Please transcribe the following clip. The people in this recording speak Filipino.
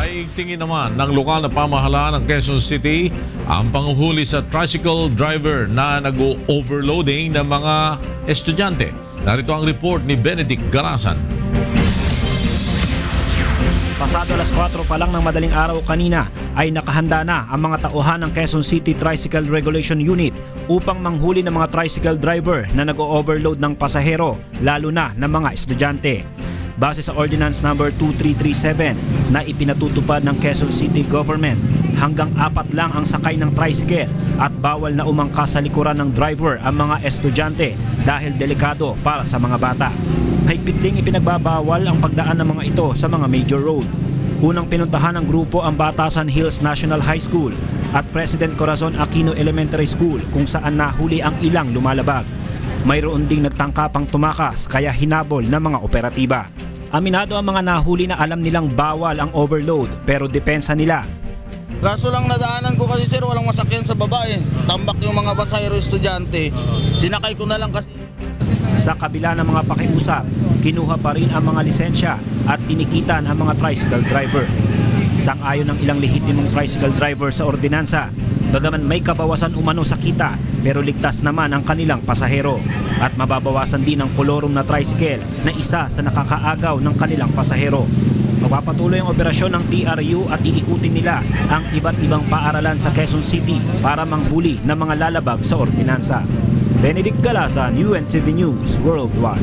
Paigtingin naman ng lokal na pamahalaan ng Quezon City ang panghuhuli sa tricycle driver na nag-overloading ng mga estudyante. Narito ang report ni Benedict Galasan. Pasado alas 4 pa lang ng madaling araw kanina ay nakahanda na ang mga tauhan ng Quezon City Tricycle Regulation Unit upang manghuli ng mga tricycle driver na nag-overload ng pasahero, lalo na ng mga estudyante. Base sa Ordinance Number 2337 na ipinatutupad ng Quezon City Government, hanggang 4 lang ang sakay ng tricycle at bawal na umangkas sa likuran ng driver ang mga estudyante dahil delikado para sa mga bata. Mahigpit ding ipinagbabawal ang pagdaan ng mga ito sa mga major road. Unang pinuntahan ng grupo ang Batasan Hills National High School at President Corazon Aquino Elementary School kung saan nahuli ang ilang lumalabag. Mayroon ding nagtangkapang tumakas kaya hinabol ng mga operatiba. Aminado ang mga nahuli na alam nilang bawal ang overload pero depensa nila. Kaso lang nadaanan ko kasi sir, walang masakyan sa baba eh. Tambak yung mga pasahero estudyante. Sinakay ko na lang kasi. Sa kabila ng mga pakiusap, kinuha pa rin ang mga lisensya at tinikitan ang mga tricycle driver. Sang-ayon ng ilang lehitimong tricycle driver sa ordinansa, bagaman may kabawasan umano sa kita pero ligtas naman ang kanilang pasahero at mababawasan din ang kolorum na tricycle na isa sa nakakaagaw ng kanilang pasahero. Magpapatuloy ang operasyon ng TRU at iikutin nila ang iba't ibang paaralan sa Quezon City para manghuli ng mga lalabag sa ordinansa. Benedict Galasan, UNCV News Worldwide.